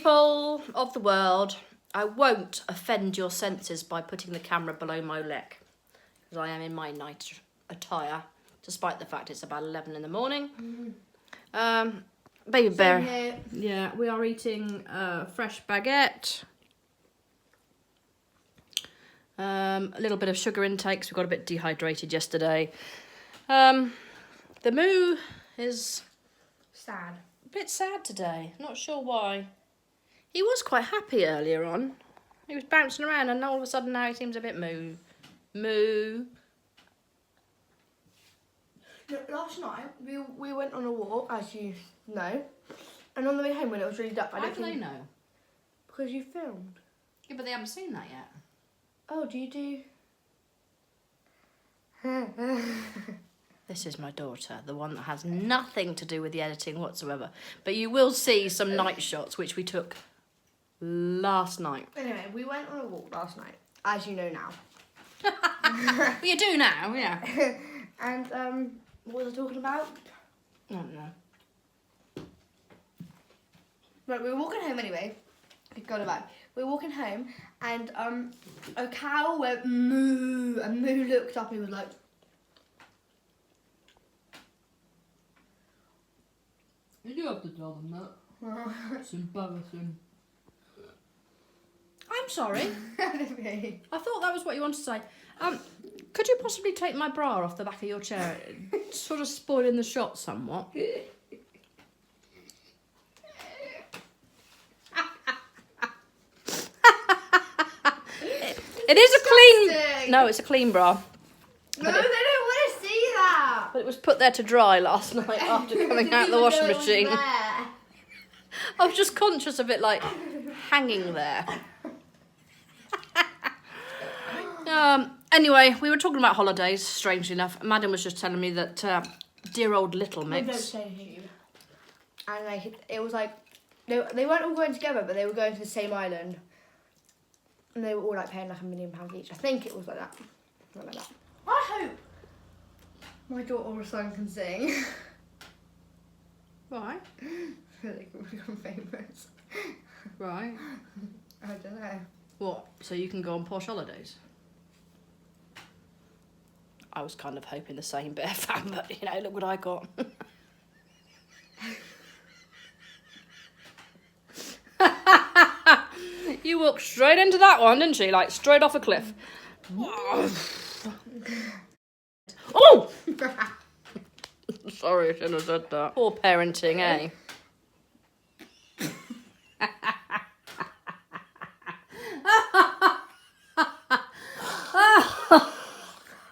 people of the world, I won't offend your senses by putting the camera below my leg, because I am in my night attire, despite the fact it's about 11 in the morning. Baby bear. Here. Yeah, we are eating fresh baguette. A little bit of sugar intake, so we got a bit dehydrated yesterday. The moo is Sad. a bit sad today. Not sure why. He was quite happy earlier on. He was bouncing around, and all of a sudden now he seems a bit moo. Moo. Last night we went on a walk, as you know, and on the way home when it was really dark, How do they know? Because you filmed. Yeah, but they haven't seen that yet. Oh, do you do? This is my daughter, the one that has nothing to do with the editing whatsoever. But you will see some night shots, which we took last night. Anyway, we went on a walk last night, as you know now. Well, you do now, yeah. And what was I talking about? I don't know. Right, we were walking home anyway. Got it back. We were walking home, and a cow went moo, and Moo looked up and he was like, You do have to tell them that. It's embarrassing. I'm sorry. Anyway. I thought that was what you wanted to say. Could you possibly take my bra off the back of your chair? It's sort of spoiling the shot somewhat. It is a clean... No, it's a clean bra. No, they don't want to see that. But it was put there to dry last night after coming out the washing machine. I was just conscious of it, like, hanging there. Anyway, we were talking about holidays, strangely enough. Madam was just telling me that dear old Little Don't Mix... say anything. And like, it was like, they weren't all going together, but they were going to the same island. And they were all like paying like £1 million each. I think it was like that. Not like that. I hope my daughter or son can sing. Right, So they can become famous. right. I don't know. What, so you can go on posh holidays? I was kind of hoping the same, Bear fan, but, you know, look what I got. You walked straight into that one, didn't you? Like, straight off a cliff. Oh! Sorry, I shouldn't have said that. Poor parenting, eh?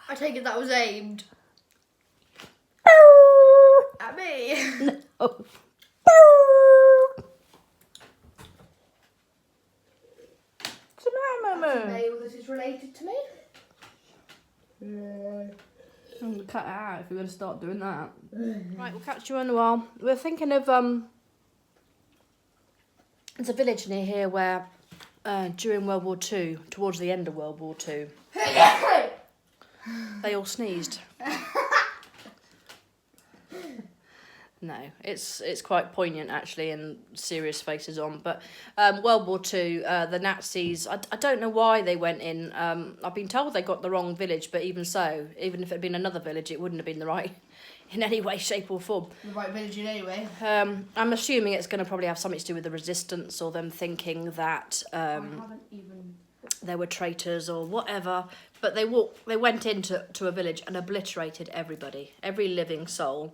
I take it that was aimed at me. No. What's the matter, Mama? Male that is related to me. Cut it out if you're going to start doing that. Right, we'll catch you in a while. We're thinking of, there's a village near here where, during World War II, towards the end of World War II, they all sneezed. No, it's quite poignant actually, and serious faces on. But World War II, the Nazis, I don't know why they went in. I've been told they got the wrong village, but even so, even if it had been another village, it wouldn't have been the right in any way, shape or form. The right village in anyway. I'm assuming it's going to probably have something to do with the resistance, or them thinking that I haven't even... there were traitors or whatever. But they went into a village and obliterated everybody, every living soul.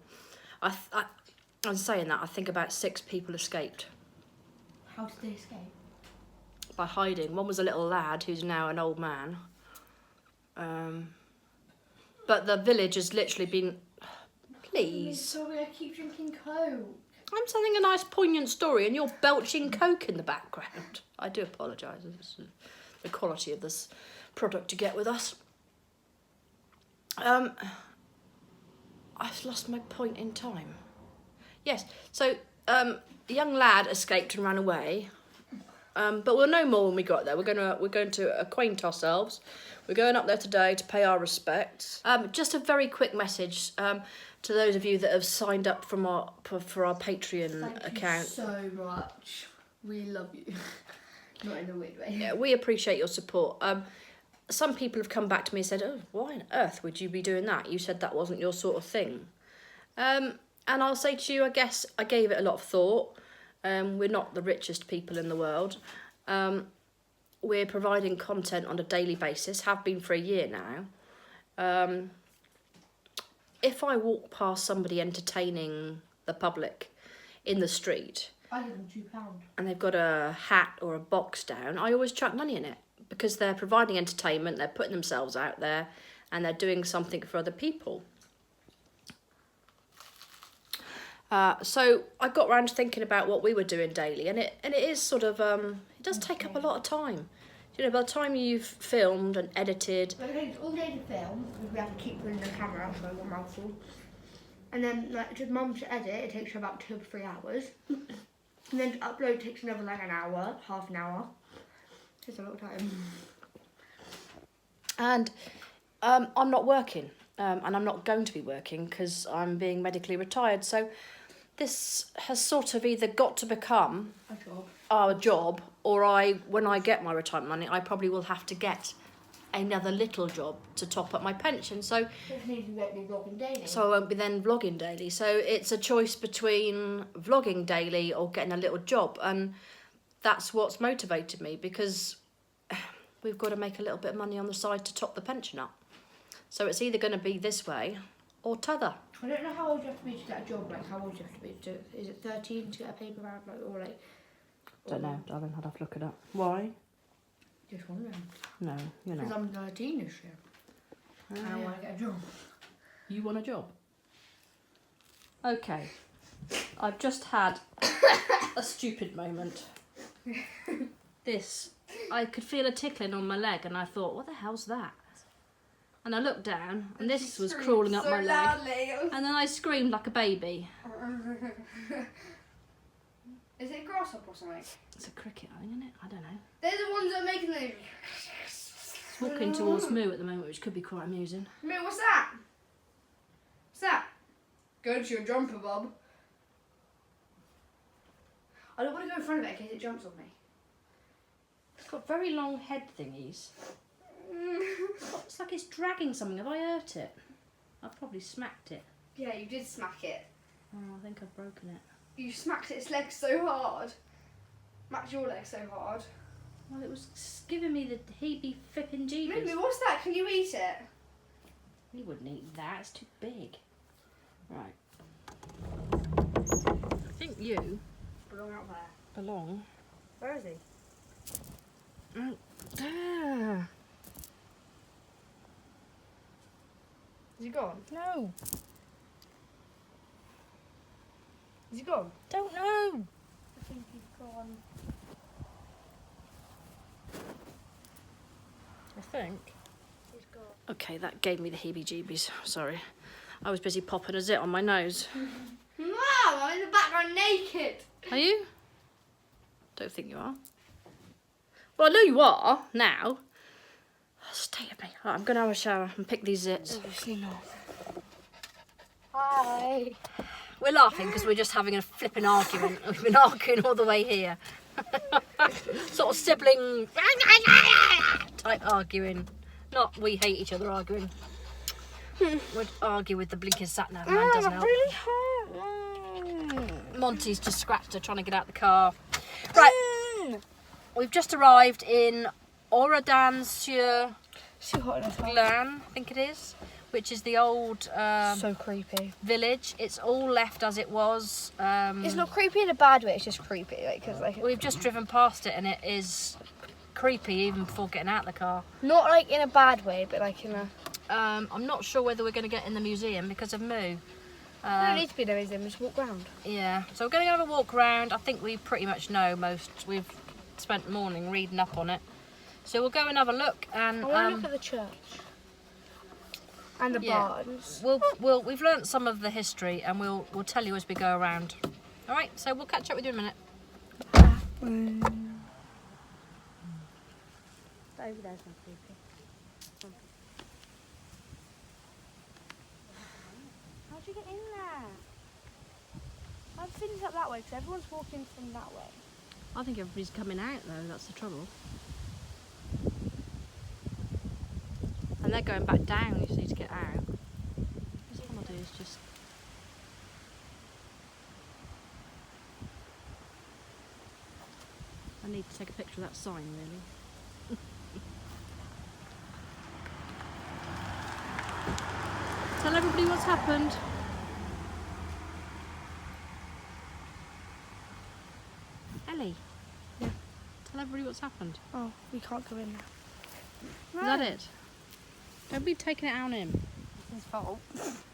I'm saying that, I think about 6 people escaped. How did they escape? By hiding. One was a little lad who's now an old man. But the village has literally been... Please. Sorry, I keep drinking Coke. I'm telling a nice poignant story and you're belching Coke in the background. I do apologise. It's the quality of this product you get with us. I've lost my point in time. Yes, so a young lad escaped and ran away, but we'll know more when we got there. We're going to acquaint ourselves. We're going up there today to pay our respects. Just a very quick message to those of you that have signed up for our Patreon account. Thank you so much. We love you. Not in a weird way. Yeah, we appreciate your support. Some people have come back to me and said, "Oh, why on earth would you be doing that? You said that wasn't your sort of thing." And I'll say to you, I guess I gave it a lot of thought. We're not the richest people in the world. We're providing content on a daily basis, have been for a year now. If I walk past somebody entertaining the public in the street, I give them £2. and they've got a hat or a box down, I always chuck money in it because they're providing entertainment, they're putting themselves out there, and they're doing something for other people. So I got round to thinking about what we were doing daily, and it is sort of it does take up a lot of time. You know, by the time you've filmed and edited, It takes all day to film because we have to keep putting the camera so we're mouthful. And then like to mum to edit, it takes her about 2 or 3 hours. And then to upload takes another like an hour, half an hour. It's a lot of time. and I'm not working, and I'm not going to be working because I'm being medically retired. So this has sort of either got to become A job. our job, or when I get my retirement money, I probably will have to get another little job to top up my pension. So Which means we won't be vlogging daily. I won't be then vlogging daily. So it's a choice between vlogging daily or getting a little job, and that's what's motivated me because we've got to make a little bit of money on the side to top the pension up. So it's either going to be this way or t'other. I don't know how old you have to be to get a job. Like how old you have to be to? Is it 13 to get a paper round, like or like? Don't know, darling. I'd have to look it up. Why? Just wondering. No, you're Because not. I'm 13 this year. And I want to get a job. You want a job? Okay. I've just had a stupid moment. I could feel a tickling on my leg and I thought, what the hell's that? And I looked down and this was crawling up my leg. And then I screamed like a baby. Is it a grasshopper or something? It's a cricket, I think, isn't it? I don't know. They're the ones that are making the... It's walking towards Moo at the moment, which could be quite amusing. Moo, what's that? What's that? Go to your jumper, Bob. I don't want to go in front of it in case it jumps on me. It's got very long head thingies. It's like it's dragging something. Have I hurt it? I've probably smacked it. Yeah, you did smack it. Oh, I think I've broken it. You smacked its leg so hard. Smacked your leg so hard. Well, it was giving me the heebie-fipping jeebies. Moo, what's that? Can you eat it? You wouldn't eat that. It's too big. Right. I think you Belong out there. belong. Where is he? Out there. Is he gone? No. Is he gone? Don't know. I think he's gone. I think. He's gone. Okay, that gave me the heebie-jeebies. Sorry. I was busy popping a zit on my nose. Mum, I'm in the background naked. Are you? Don't think you are. Well, I know you are now. Stay with me. Right, I'm going to have a shower and pick these zits. Obviously not. Hi. We're laughing because we're just having a flipping argument. We've been arguing all the way here. Sort of sibling type arguing. Not we hate each other arguing. We'd argue with the blinking sat-nav man, doesn't help. Really hot. Monty's just scratched her trying to get out the car. Right, we've just arrived in Oradan-sur-Glane, So hot in this house. I think it is, which is the old So creepy. village. It's all left as it was. It's not creepy in a bad way. It's just creepy, like because like We've just driven past it and it is creepy even before getting out of the car. not like in a bad way, but like in a. I'm not sure whether we're going to get in the museum because of Moo. We don't need to be in the museum. Just walk round. Yeah, so we're going to have a walk around. I think we pretty much know most. We've spent the morning reading up on it. So we'll go and have a look and I want to look at the church and the yeah. barns. We've learnt some of the history and we'll tell you as we go around. All right, so we'll catch up with you in a minute. Over there's not creepy. How'd you get in there? I think it's up that way because everyone's walking from that way. I think everybody's coming out though, that's the trouble. And they're going back down, you see, to get out. This holiday is just... I need to take a picture of that sign, really. Tell everybody what's happened. Ellie, Yeah. tell everybody what's happened. Oh, we can't go in now. Is that it? Don't be taking it out on him. It's his fault.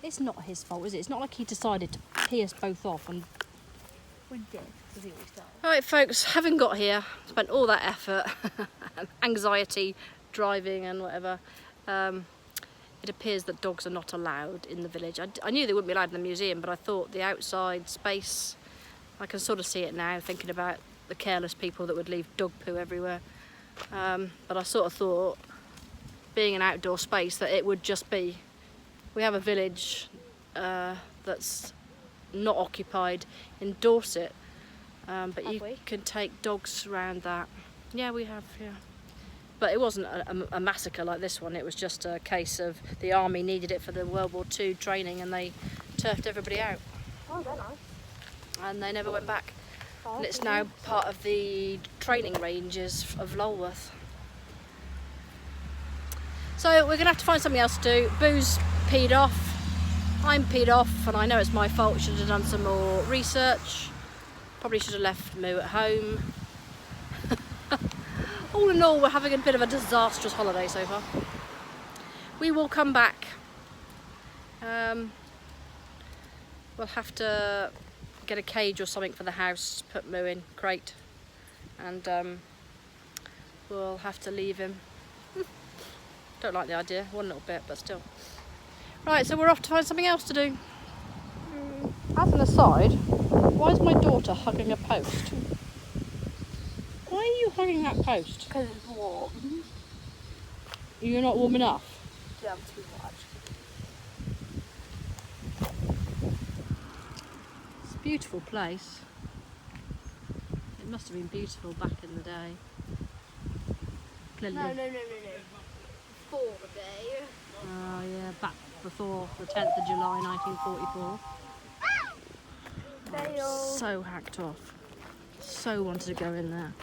It's not his fault, is it? It's not like he decided to pee us both off and... We did, because he always does. Right, folks, having got here, spent all that effort, anxiety, driving and whatever, it appears that dogs are not allowed in the village. I knew they wouldn't be allowed in the museum, but I thought the outside space, I can sort of see it now, thinking about the careless people that would leave dog poo everywhere. But I sort of thought, being an outdoor space, that it would just be, we have a village that's not occupied in Dorset, but you can take dogs around that. Yeah, we have, yeah. But it wasn't a massacre like this one, it was just a case of the army needed it for the World War II training and they turfed everybody out. Oh, they're nice. And they never went back. Oh, And it's now part of the training ranges of Lulworth. So we're going to have to find something else to do. Boo's peed off. I'm peed off, and I know it's my fault. Should have done some more research. Probably should have left Moo at home. All in all, we're having a bit of a disastrous holiday so far. We will come back. We'll have to get a cage or something for the house, put Moo in, crate, and we'll have to leave him. Don't like the idea, one little bit, but still. Right, so we're off to find something else to do. As an aside, why is my daughter hugging a post? Why are you hugging that post? Because it's warm. You're not warm enough? Yeah, too much. It's a beautiful place. It must have been beautiful back in the day. Clearly. No. Before the day. Oh yeah, back before the 10th of July 1944. Fail. So hacked off. So wanted to go in there.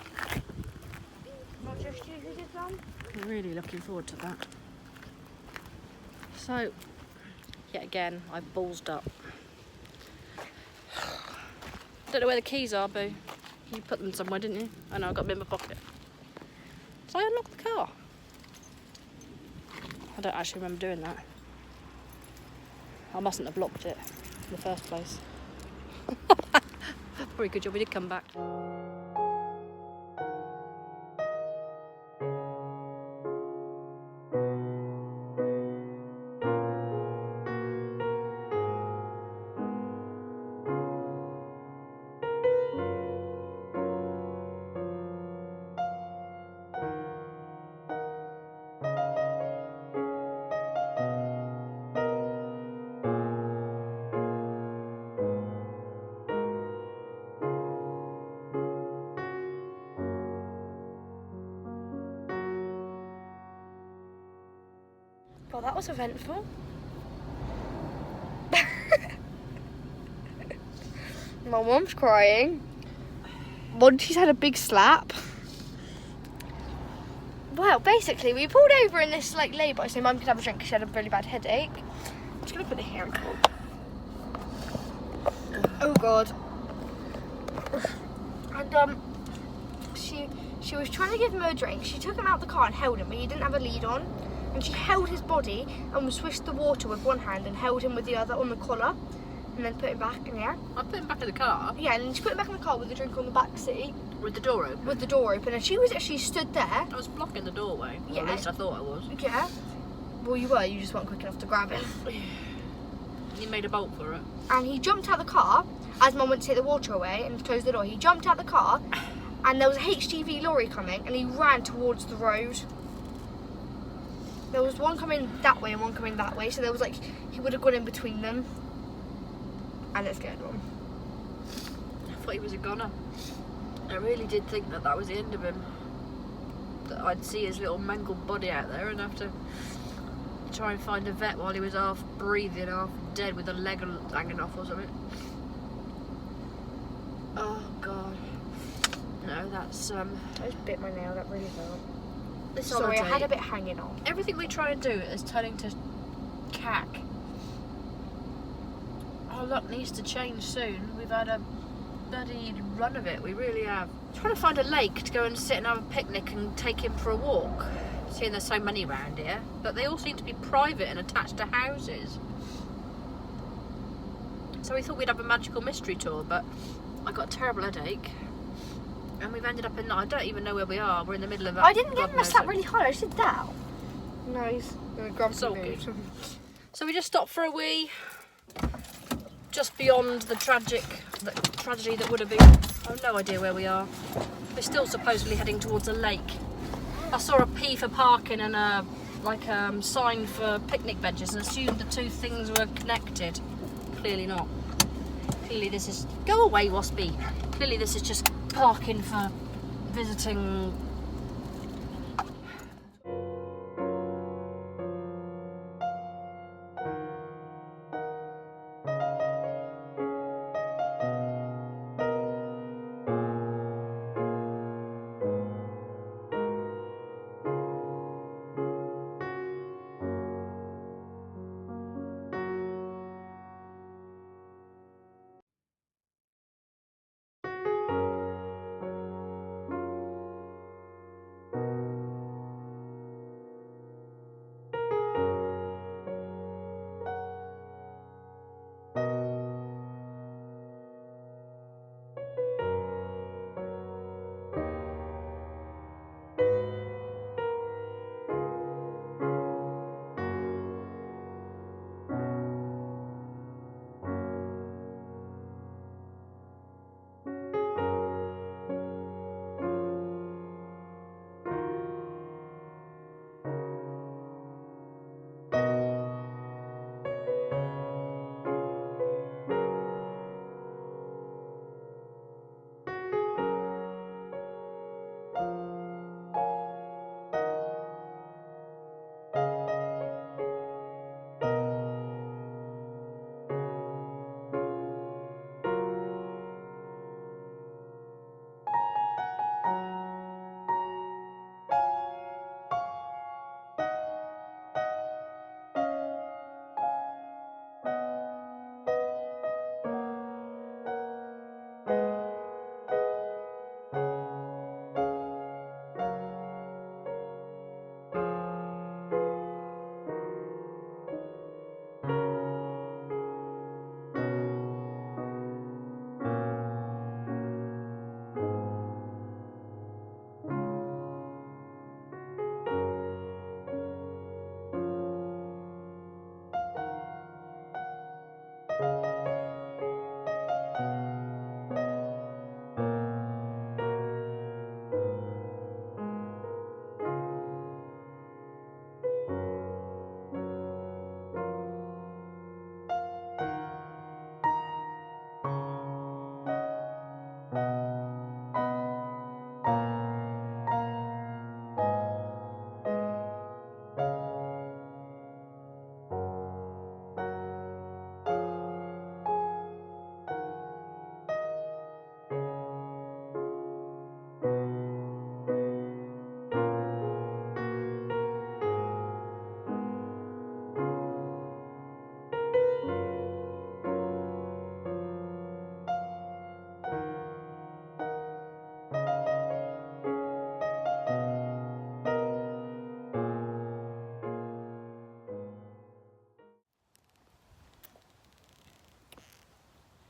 Not just you who did that. I'm really looking forward to that. So, yet again, I've ballsed up. Don't know where the keys are, Boo. You put them somewhere, didn't you? I know, I got them in my pocket. Did I unlock the car? I don't actually remember doing that. I mustn't have locked it in the first place. Probably good job we did come back. Well, that was eventful. My mum's crying. Monty's had a big slap. Well, basically, we pulled over in this like lay-by so Mum could have a drink because she had a really bad headache. I'm just gonna put it here and talk. Oh God. And she was trying to give him a drink. She took him out of the car and held him, but he didn't have a lead on. And she held his body and swished the water with one hand and held him with the other on the collar, and then put him back in the air. I put him back in the car. Yeah, and then she put him back in the car with the drink on the back seat. With the door open? With the door open, and she was actually stood there. I was blocking the doorway. Or Yeah. at least I thought I was. Yeah. Well, you were. You just weren't quick enough to grab him. You made a bolt for it. And he jumped out the car as Mum went to take the water away and closed the door. He jumped out the car, and there was a HGV lorry coming, and he ran towards the road. There was one coming that way and one coming that way, so there was like he would have gone in between them, and it scared Mum. I thought he was a goner. I really did think that was the end of him. That I'd see his little mangled body out there and have to try and find a vet while he was half breathing, half dead with a leg hanging off or something. Oh God. No, that's I just bit my nail, that really hurt. this Sorry, holiday, I had a bit hanging on. everything we try and do is turning to cack. Our luck needs to change soon. We've had a bloody run of it, we really have. Trying to find a lake to go and sit and have a picnic and take him for a walk. Seeing there's so many around here, but they all seem to be private and attached to houses. So we thought we'd have a magical mystery tour, but I got a terrible headache. And we've ended up in, I don't even know where we are. We're in the middle of that. I didn't get messed up really hard, I said that. Nice. So good. So we just stopped for a wee, just beyond the tragedy that would have been. I've no idea where we are. We're still supposedly heading towards a lake. I saw a P for parking and a sign for picnic benches and assumed the two things were connected. Clearly not. Clearly this is, go away Waspy. Clearly this is just parking for visiting.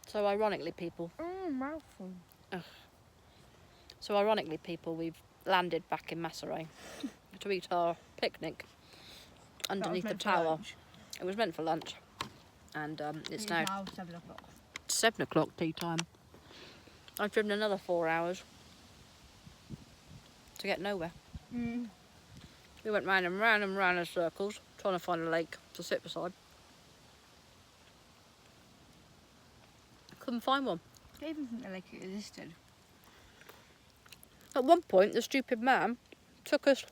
So ironically, people. Mouthful. So ironically, people, we've landed back in Massacre to eat our picnic underneath the tower. It was meant for lunch, and it's now 7 o'clock. 7 o'clock tea time. I've driven another 4 hours to get nowhere. We went round and round and round in circles trying to find a lake to sit beside. Couldn't find one. I didn't even think the lake existed. At one point, the stupid man took us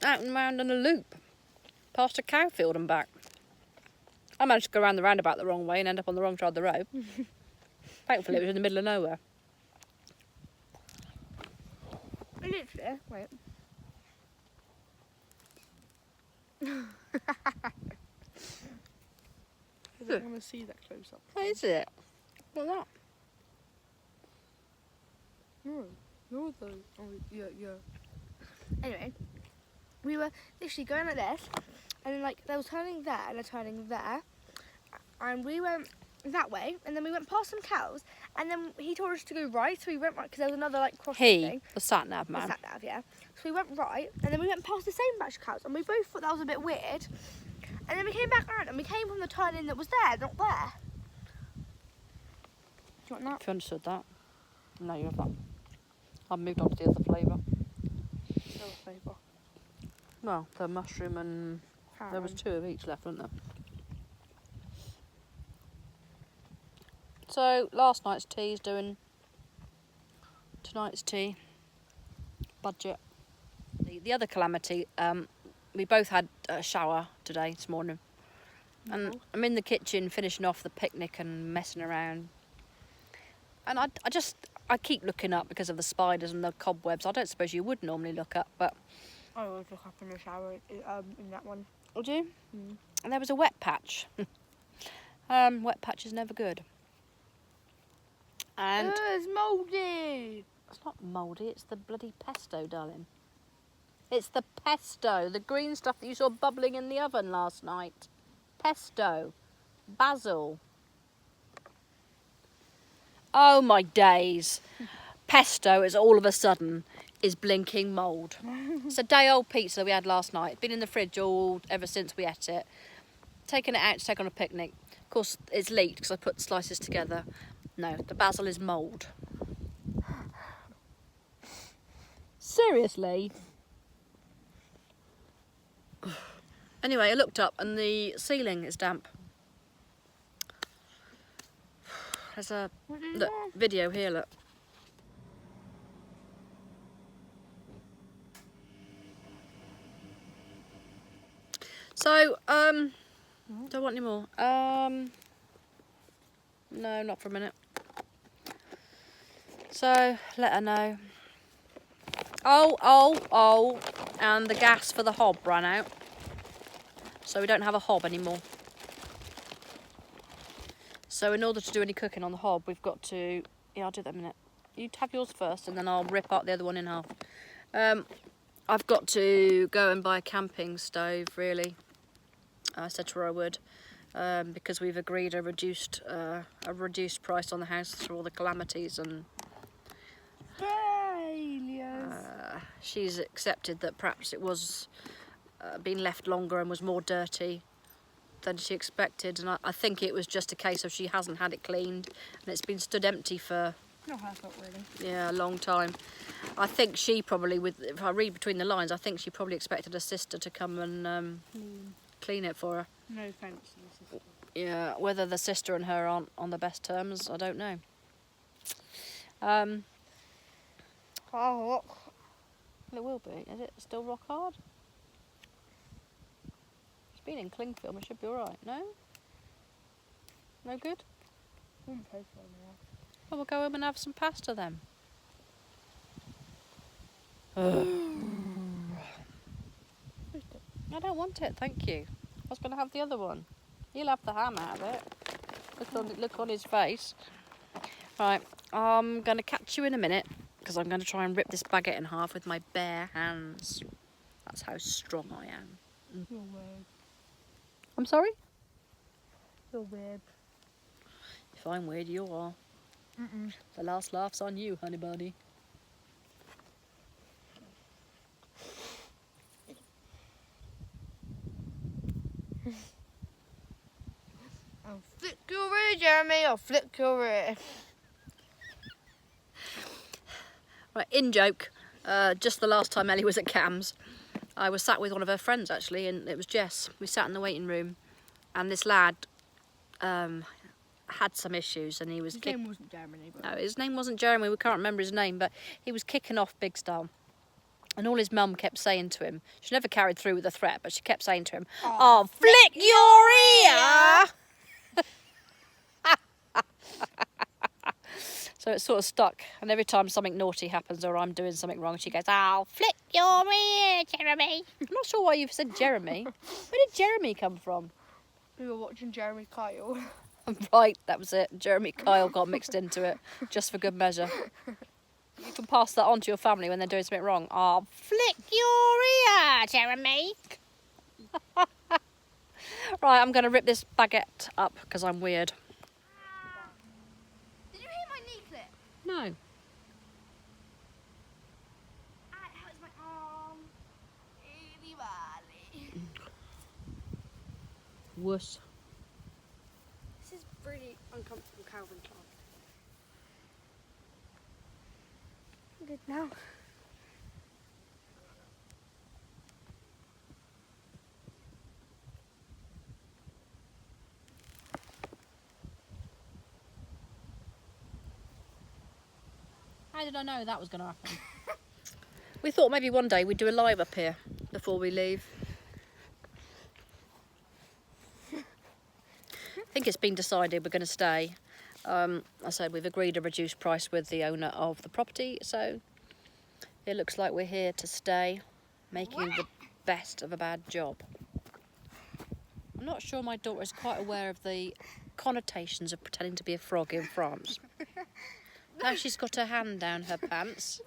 out and round in a loop, past a cow field and back. I managed to go around the roundabout the wrong way and end up on the wrong side of the road. Thankfully, it was in the middle of nowhere. Literally, wait. I don't want to see that close up. How is it? What's that? No, no, though. Oh, yeah. Anyway, we were literally going like this, and then like they were turning there and they're turning there, and we went that way, and then we went past some cows, and then he told us to go right, so we went right because there was another like crossing thing. The sat-nav The man. sat-nav, yeah. So we went right, and then we went past the same batch of cows, and we both thought that was a bit weird. And then we came back around, and we came from the turn-in that was there, not there. Do you want that? If you understood that. No, you have that. I've moved on to the other flavour. No flavour. Well, the mushroom and... There was 2 of each left, wasn't there? So, last night's tea is doing tonight's tea. Budget. The other calamity, we both had a shower today, this morning. And I'm in the kitchen finishing off the picnic and messing around. And I keep looking up because of the spiders and the cobwebs. I don't suppose you would normally look up, but... I always look up in the shower in that one. Would you? Mm. And there was a wet patch. Wet patch is never good. And It's mouldy. it's not mouldy, it's the bloody pesto, darling. It's the pesto, the green stuff that you saw bubbling in the oven last night. Pesto. Basil. Oh my days. Pesto is all of a sudden is blinking mould. It's a day-old pizza we had last night. Been in the fridge ever since we ate it. Taking it out to take on a picnic. Of course, it's leaked because I put slices together. No, the basil is mould. Seriously? Anyway, I looked up and the ceiling is damp. There's a video here, look. So, don't want any more. No, not for a minute. So, let her know. Oh, and the gas for the hob ran out. So we don't have a hob anymore. So in order to do any cooking on the hob, we've got to... Yeah, I'll do that in a minute. You have yours first and then I'll rip out the other one in half. I've got to go and buy a camping stove, really. I said to her I would. Because we've agreed a reduced price on the house through all the calamities and... she's accepted that perhaps it was been left longer and was more dirty than she expected, and I think it was just a case of she hasn't had it cleaned and it's been stood empty for Not her fault, really. a long time. I think she probably, if I read between the lines, I think she probably expected her sister to come and clean it for her. No thanks to the sister. Yeah, whether the sister and her aren't on the best terms, I don't know. Oh, look. It will be. Is it still rock hard? It's been in cling film. It should be all right. No? No good? Wouldn't pay for it now. Well, we'll go home and have some pasta then. I don't want it, thank you. I was going to have the other one. He'll have the ham out of it. Look on his face. Right, I'm going to catch you in a minute because I'm going to try and rip this baguette in half with my bare hands. That's how strong I am. You're weird. I'm sorry? You're weird. If I'm weird, you are. Mm-mm. The last laugh's on you, honey bunny. I'll flick your ear, Jeremy. I'll flick your ear. Right, in joke, just the last time Ellie was at Cam's, I was sat with one of her friends actually, and it was Jess. We sat in the waiting room, and this lad had some issues, and he was His name wasn't Jeremy, but no, his name wasn't Jeremy. We can't remember his name, but he was kicking off big style. And all his mum kept saying to him, she never carried through with the threat, but she kept saying to him, "I'll flick your ear." So it sort of stuck. And every time something naughty happens or I'm doing something wrong, she goes, "I'll flick your ear, Jeremy." I'm not sure why you've said Jeremy. Where did Jeremy come from? we were watching Jeremy Kyle. Right, that was it. Jeremy Kyle got mixed into it, just for good measure. You can pass that on to your family when they're doing something wrong. "I'll flick your ear, Jeremy." Right, I'm going to rip this baguette up because I'm weird. Did you hear my knee clip? No. It hurts my arm really badly. Wuss. This is really uncomfortable, Calvin Klein. I'm good now. How did I know that was going to happen? We thought maybe one day we'd do a live up here before we leave. I think it's been decided we're going to stay. I said we've agreed a reduced price with the owner of the property, so it looks like we're here to stay, making the best of a bad job. I'm not sure my daughter is quite aware of the connotations of pretending to be a frog in France. Now she's got her hand down her pants.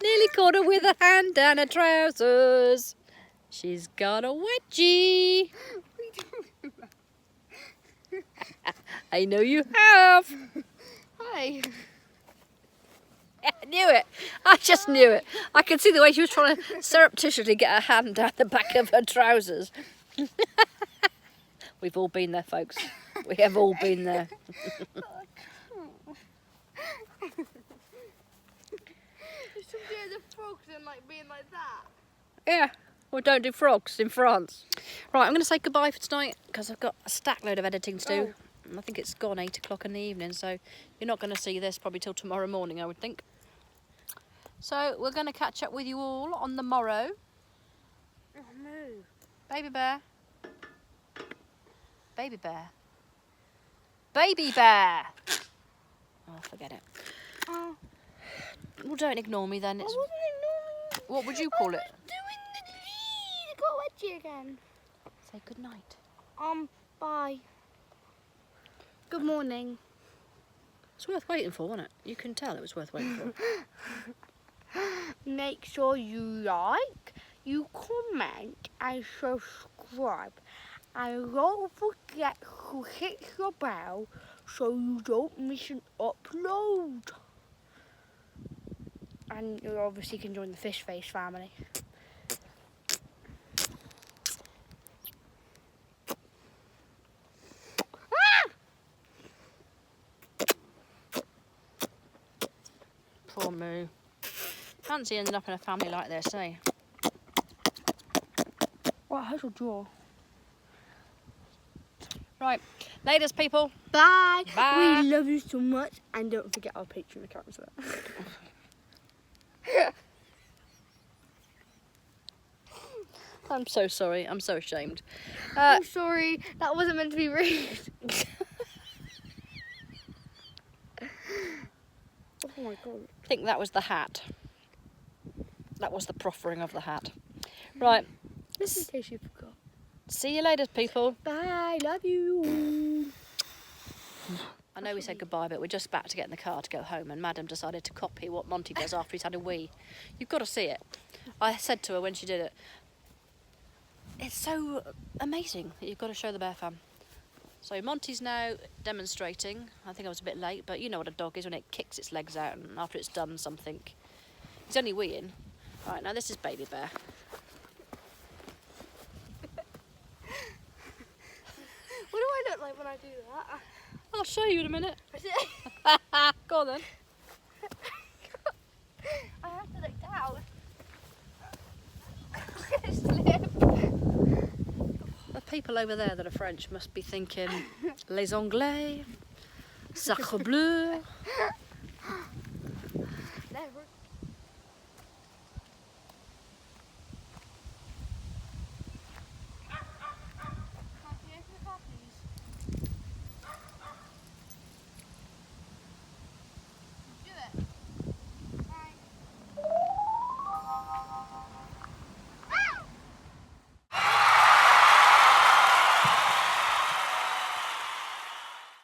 Nearly caught her with a hand down her trousers. She's got a wedgie. I know you have. Hi. I knew it. I just knew it. I could see the way she was trying to surreptitiously get her hand down the back of her trousers. We've all been there, folks. We have all been there. Somebody has a frogs and like being like that. Yeah. Well, don't do frogs in France. Right, I'm going to say goodbye for tonight because I've got a stack load of editing to do. And I think it's gone 8 o'clock in the evening, so you're not going to see this probably till tomorrow morning, I would think. So we're going to catch up with you all on the morrow. Oh no. Baby bear. Baby bear. Baby bear. Oh, forget it. Oh. Well, don't ignore me then. I It's, wasn't ignoring. what would you call it? Doing the lead. I got wedgie again. Say good night. Bye. Good morning. It's worth waiting for, wasn't it? You can tell it was worth waiting for. Make sure you like, you comment and subscribe. And don't forget to hit the bell so you don't miss an upload. And you obviously can join the Fish Face family. Poor Moo. Fancy ending up in a family like this, eh? Well, how's your jaw? Right, latest people. Bye. Bye. We love you so much. And don't forget our Patreon account. I'm so sorry. I'm so ashamed. I'm sorry. That wasn't meant to be rude. Oh my god. I think that was the hat. That was the proffering of the hat. Right. Just in case you forgot. See you later, people. Bye. Love you. I know we said goodbye, but we're just about to get in the car to go home, and Madam decided to copy what Monty does after he's had a wee. You've got to see it. I said to her when she did it, it's so amazing that you've got to show the bear fam. So Monty's now demonstrating. I think I was a bit late, but you know what a dog is when it kicks its legs out and after it's done something. He's only weeing. Right, now this is baby bear. What do I look like when I do that? I'll show you in a minute. Go on then. I have to look down. The people over there that are French must be thinking, Les Anglais. Sacre bleu.